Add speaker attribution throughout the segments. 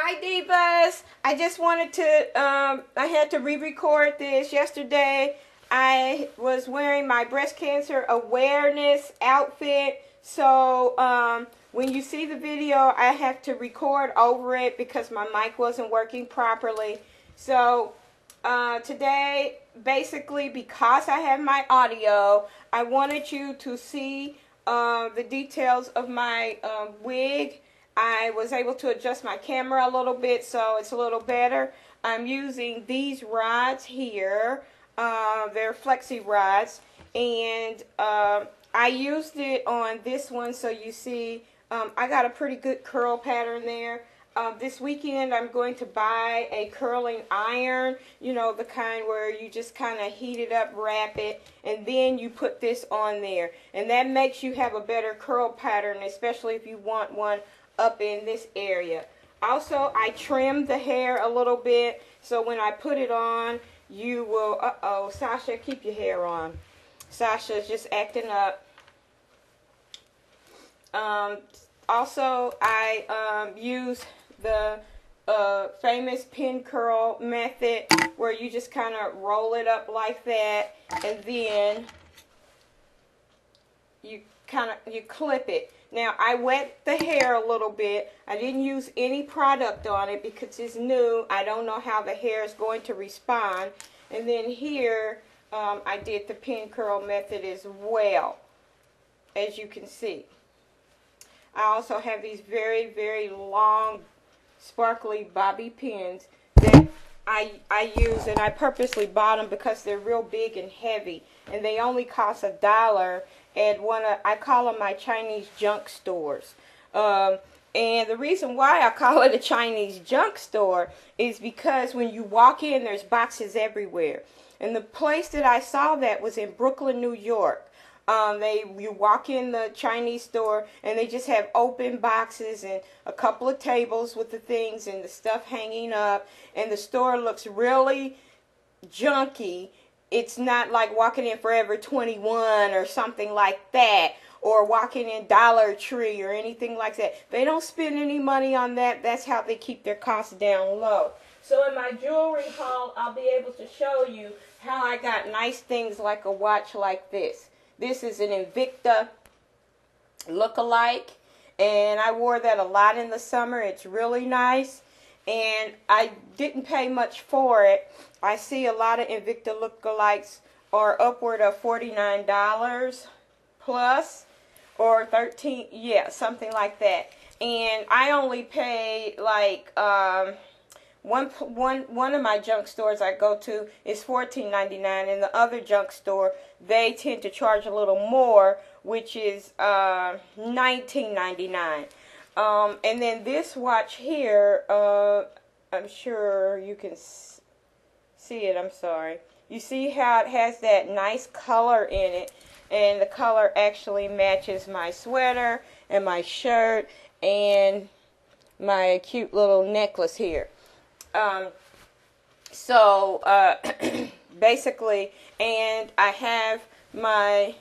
Speaker 1: Hi Divas! I just wanted to, I had to re-record this yesterday. I was wearing my breast cancer awareness outfit. So when you see the video, I have to record over it because my mic wasn't working properly. So today, basically because I have my audio, I wanted you to see the details of my wig. I was able to adjust my camera a little bit so it's a little better. I'm using these rods here. They're flexi rods, and I used it on this one so you see I got a pretty good curl pattern there. This weekend I'm going to buy a curling iron, you know, the kind where you just kind of heat it up, wrap it, and then you put this on there. And that makes you have a better curl pattern, especially if you want one up in this area. Also, I trimmed the hair a little bit, so when I put it on, you will, uh-oh, Sasha, keep your hair on. Sasha's just acting up. Also, I use the famous pin curl method where you just kind of roll it up like that, and then you clip it. Now, I wet the hair a little bit. I didn't use any product on it because it's new. I don't know how the hair is going to respond. And then here, I did the pin curl method as well, as you can see. I also have these very, very long, sparkly bobby pins that I use, and I purposely bought them because they're real big and heavy, and they only cost $1 at I call them my Chinese junk stores. And the reason why I call it a Chinese junk store is because when you walk in, there's boxes everywhere. And the place that I saw that was in Brooklyn, New York. You walk in the Chinese store and they just have open boxes and a couple of tables with the things and the stuff hanging up, and the store looks really junky. It's not like walking in Forever 21 or something like that, or walking in Dollar Tree or anything like that. They don't spend any money on that. That's how they keep their costs down low. So in my jewelry haul, I'll be able to show you how I got nice things like a watch like this. This is an Invicta look-alike, and I wore that a lot in the summer. It's really nice, and I didn't pay much for it. I see a lot of Invicta look-alikes are upward of $49 plus, or $13, yeah, something like that. And I only paid like one of my junk stores I go to is $14.99, and the other junk store, they tend to charge a little more, which is $19.99. And then this watch here, I'm sure you can see it. I'm sorry. You see how it has that nice color in it, and the color actually matches my sweater and my shirt and my cute little necklace here. Basically, and I have my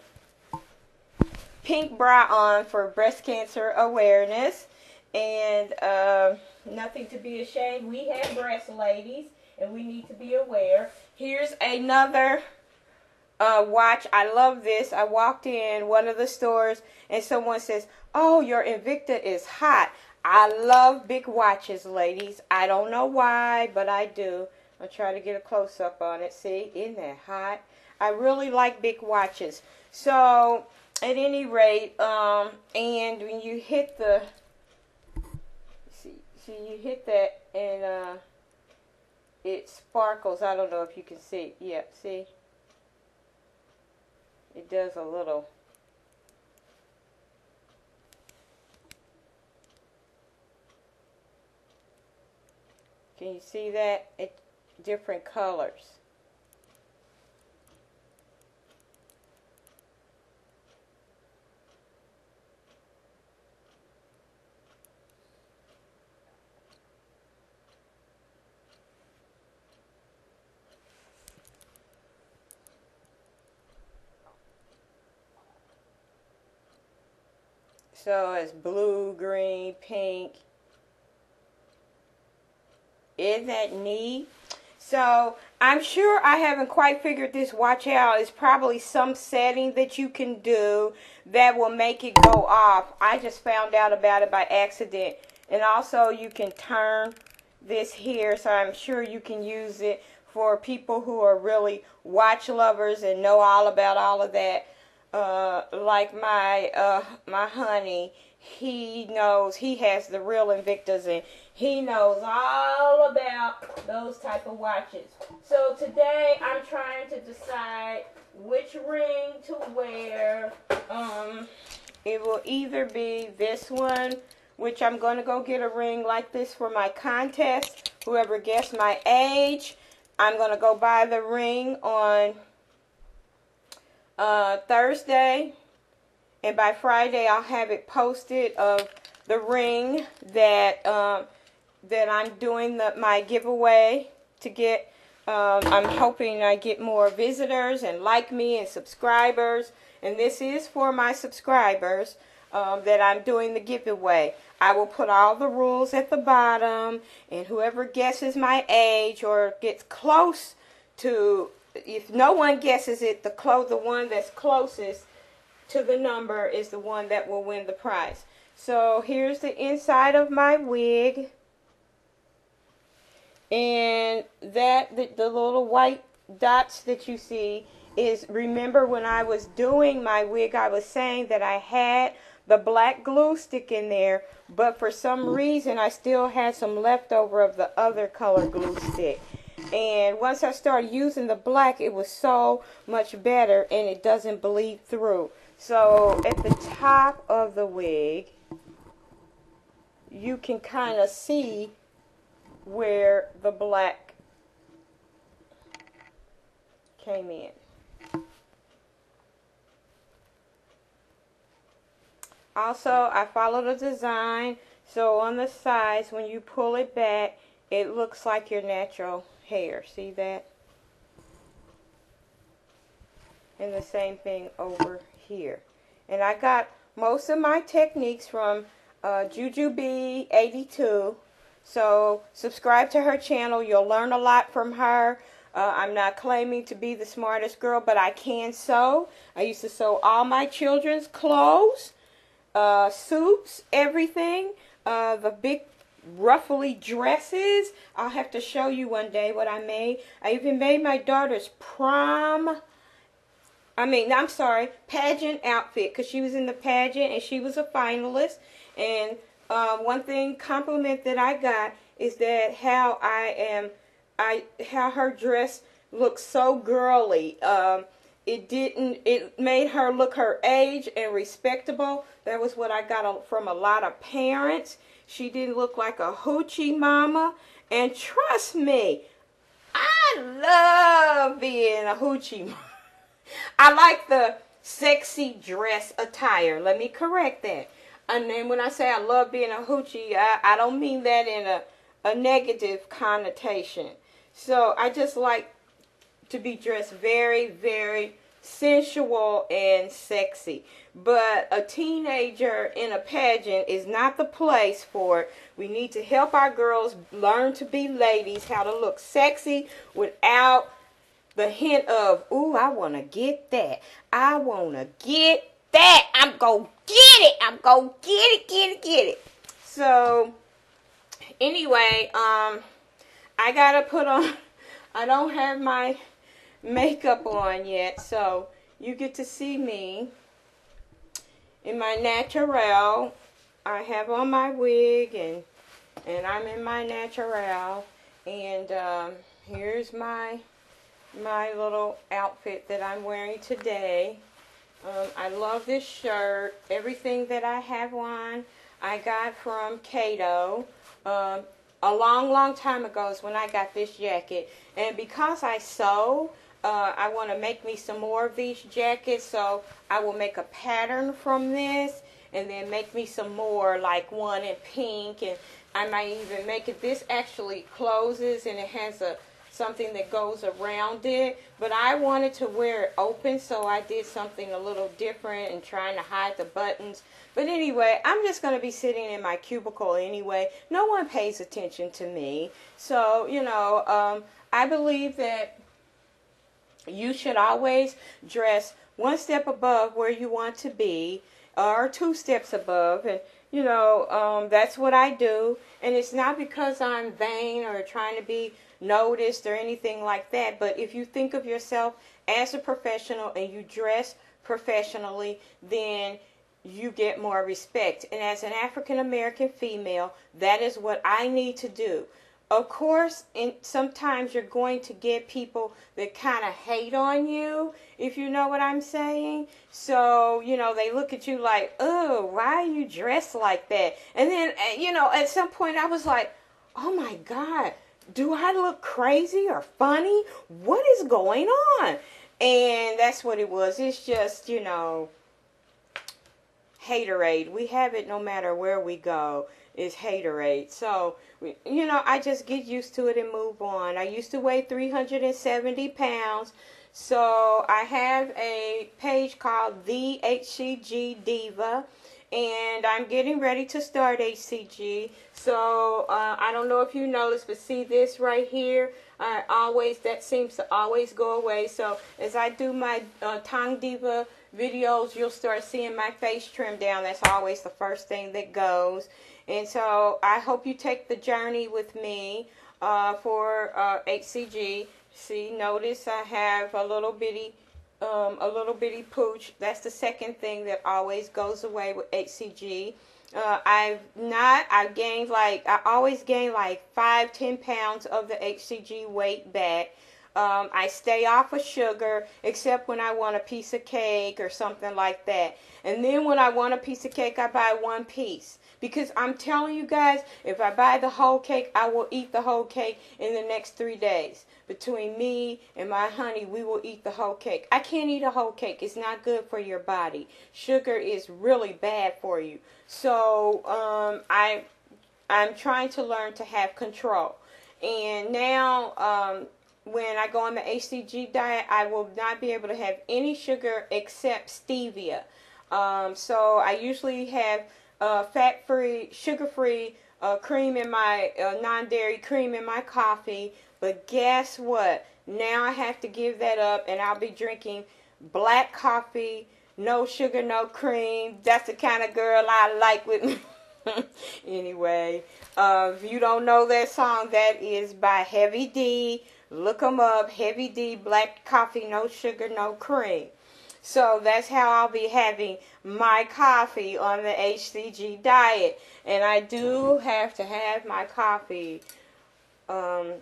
Speaker 1: pink bra on for breast cancer awareness, and nothing to be ashamed. We have breasts, ladies, and we need to be aware. Here's another watch. I love this. I walked in one of the stores, and someone says, "Oh, your Invicta is hot." I love big watches, ladies. I don't know why, but I do. I'll try to get a close-up on it. See, isn't that hot? I really like big watches. So, at any rate, and when you hit the, see you hit that, and it sparkles. I don't know if you can see. Yeah, see? It does a little. Can you see that? It's different colors. So it's blue, green, pink, Isn't that neat? So I'm sure I haven't quite figured this watch out. It's probably some setting that you can do that will make it go off. I just found out about it by accident. And also you can turn this here, so I'm sure you can use it for people who are really watch lovers and know all about all of that. Like my honey, he knows, he has the real Invictus, and he knows all about those type of watches. So today I'm trying to decide which ring to wear. It will either be this one, which I'm going to go get a ring like this for my contest. Whoever guessed my age, I'm going to go buy the ring on Thursday, and by Friday I'll have it posted of the ring that that I'm doing my giveaway to get. I'm hoping I get more visitors and like me and subscribers, and this is for my subscribers that I'm doing the giveaway. I will put all the rules at the bottom, and whoever guesses my age or gets close to, if no one guesses it, the one that's closest to the number is the one that will win the prize. So here's the inside of my wig, and that the little white dots that you see is, remember when I was doing my wig, I was saying that I had the black glue stick in there, but for some reason I still had some leftover of the other color glue stick. And once I started using the black, it was so much better, and it doesn't bleed through. So at the top of the wig, you can kind of see where the black came in. Also, I followed the design, so on the sides, when you pull it back, it looks like your natural hair. See that? And the same thing over here. And I got most of my techniques from Jujubee82. So subscribe to her channel. You'll learn a lot from her. I'm not claiming to be the smartest girl, but I can sew. I used to sew all my children's clothes, suits, everything. The big ruffly dresses. I'll have to show you one day what I made. I even made my daughter's pageant outfit, because she was in the pageant and she was a finalist. And one compliment that I got is that how her dress looks so girly. It made her look her age and respectable. That was what I got from a lot of parents. She didn't look like a hoochie mama. And trust me, I love being a hoochie mama. I like the sexy dress attire. Let me correct that. And then when I say I love being a hoochie, I don't mean that in a negative connotation. So I just like to be dressed very, very sensual and sexy. But a teenager in a pageant is not the place for it. We need to help our girls learn to be ladies, how to look sexy without the hint of, ooh, I want to get that. I want to get that. I'm going to get it. I'm going to get it. So, anyway, I got to put on, I don't have my makeup on yet, so you get to see me in my natural. I have on my wig, and I'm in my natural, and here's my little outfit that I'm wearing today. I love this shirt. Everything that I have on, I got from Cato. A long time ago is when I got this jacket. And because I sew, I want to make me some more of these jackets. So I will make a pattern from this, and then make me some more, like one in pink. And I might even make it, this actually closes, and it has a something that goes around it. But I wanted to wear it open, so I did something a little different and trying to hide the buttons. But anyway, I'm just going to be sitting in my cubicle anyway. No one pays attention to me. So, you know, I believe that you should always dress one step above where you want to be, or 2 steps above. And, you know, that's what I do. And it's not because I'm vain or trying to be noticed or anything like that. But if you think of yourself as a professional and you dress professionally, then you get more respect. And as an African American female, that is what I need to do. Of course, and sometimes you're going to get people that kind of hate on you, if you know what I'm saying. So, you know, they look at you like, oh, why are you dressed like that? And then, you know, at some point I was like, oh my God, do I look crazy or funny? What is going on? And that's what it was. It's just, you know, haterade. We have it no matter where we go. Is haterade. So, you know, I just get used to it and move on. I used to weigh 370 pounds. So I have a page called The HCG Diva. And I'm getting ready to start HCG. So I don't know if you noticed, but see this right here? That seems to always go away. So as I do my Tongue Diva videos, you'll start seeing my face trim down. That's always the first thing that goes. And so I hope you take the journey with me for HCG. See, notice I have a little bitty pooch. That's the second thing that always goes away with HCG. I always gain like 5-10 pounds of the HCG weight back. I stay off of sugar, except when I want a piece of cake or something like that. And then when I want a piece of cake, I buy 1 piece. Because I'm telling you guys, if I buy the whole cake, I will eat the whole cake in the next 3 days. Between me and my honey, we will eat the whole cake. I can't eat a whole cake. It's not good for your body. Sugar is really bad for you. So I'm trying to learn to have control. And now when I go on the HCG diet, I will not be able to have any sugar except stevia. So I usually have fat-free, sugar-free cream in my non-dairy cream in my coffee. But guess what? Now I have to give that up, and I'll be drinking black coffee, no sugar, no cream. That's the kind of girl I like with me. Anyway, if you don't know that song, that is by Heavy D. Look them up. Heavy D, black coffee, no sugar, no cream. So that's how I'll be having my coffee on the HCG diet. And I do have to have my coffee Meitian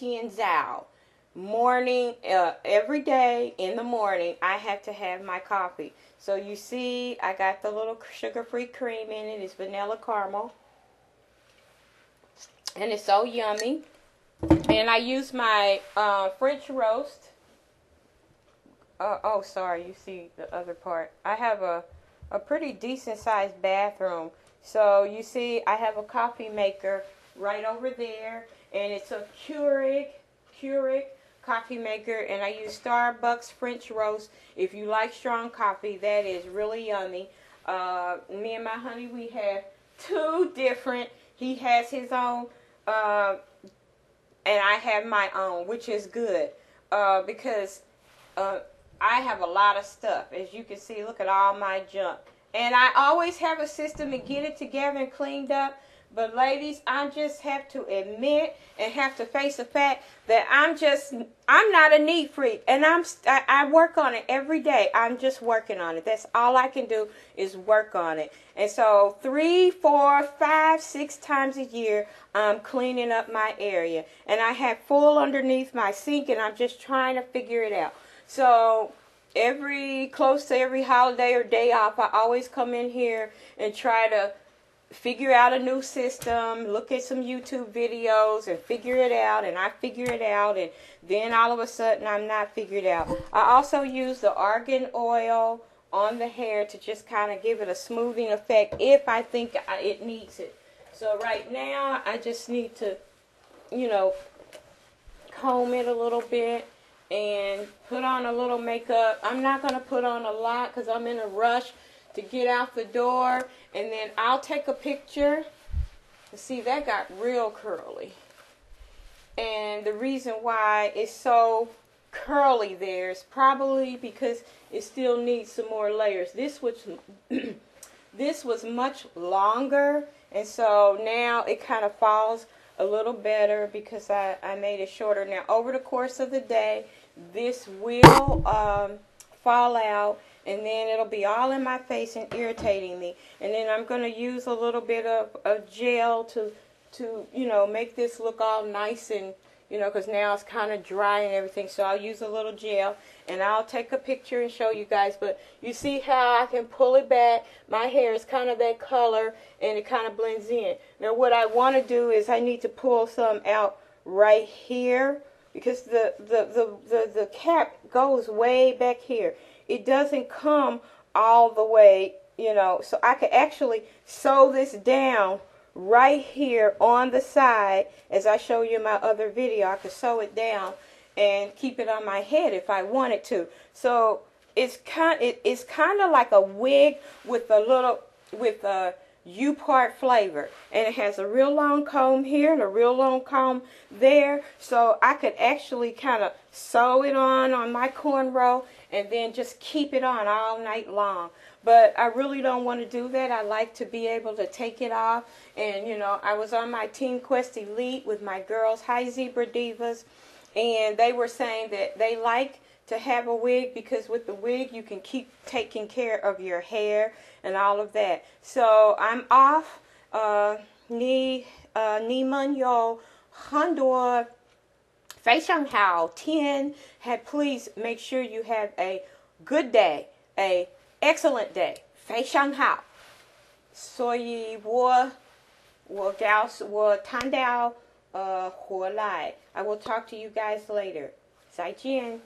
Speaker 1: Zao. Morning, every day in the morning, I have to have my coffee. So you see, I got the little sugar-free cream in it. It's vanilla caramel. And it's so yummy. And I use my French roast. Oh, sorry, you see the other part. I have a pretty decent sized bathroom. So you see, I have a coffee maker right over there. And it's a Keurig coffee maker. And I use Starbucks French roast. If you like strong coffee, that is really yummy. Me and my honey, we have 2 different. He has his own. And I have my own, which is good, because I have a lot of stuff. As you can see, look at all my junk. And I always have a system to get it together and cleaned up. But ladies, I just have to admit and have to face the fact that I'm not a neat freak. And I work on it every day. I'm just working on it. That's all I can do is work on it. And so 3, 4, 5, 6 times a year, I'm cleaning up my area. And I have full underneath my sink, and I'm just trying to figure it out. So close to every holiday or day off, I always come in here and try to figure out a new system, look at some YouTube videos and figure it out, and I figure it out, and then all of a sudden I'm not figured out. I also use the argan oil on the hair to just kind of give it a smoothing effect if I think it needs it. So right now, I just need to, you know, comb it a little bit and put on a little makeup. I'm not going to put on a lot because I'm in a rush to get out the door. And then I'll take a picture. See, that got real curly. And the reason why it's so curly there is probably because it still needs some more layers. This was much longer, and so now it kind of falls a little better because I made it shorter. Now over the course of the day, this will fall out, and then it'll be all in my face and irritating me. And then I'm going to use a little bit of gel to you know, make this look all nice and, you know, because now it's kind of dry and everything. So I'll use a little gel, and I'll take a picture and show you guys. But you see how I can pull it back. My hair is kind of that color, and it kind of blends in. Now what I want to do is I need to pull some out right here, because the cap goes way back here. It doesn't come all the way, you know. So I could actually sew this down right here on the side. As I show you in my other video, I could sew it down and keep it on my head if I wanted to. So it's kind of like a wig with a U-part flavor, and it has a real long comb here and a real long comb there. So I could actually kind of sew it on my cornrow and then just keep it on all night long. But I really don't want to do that. I like to be able to take it off. And, you know, I was on my Teen Quest Elite with my girls, Hi Zebra Divas, and they were saying that they like to have a wig because with the wig you can keep taking care of your hair and all of that. So I'm off. Ni们有很多非常好天. Please make sure you have a good day, a excellent day. 非常好。所以我谈到回来。I will talk to you guys later. 再见。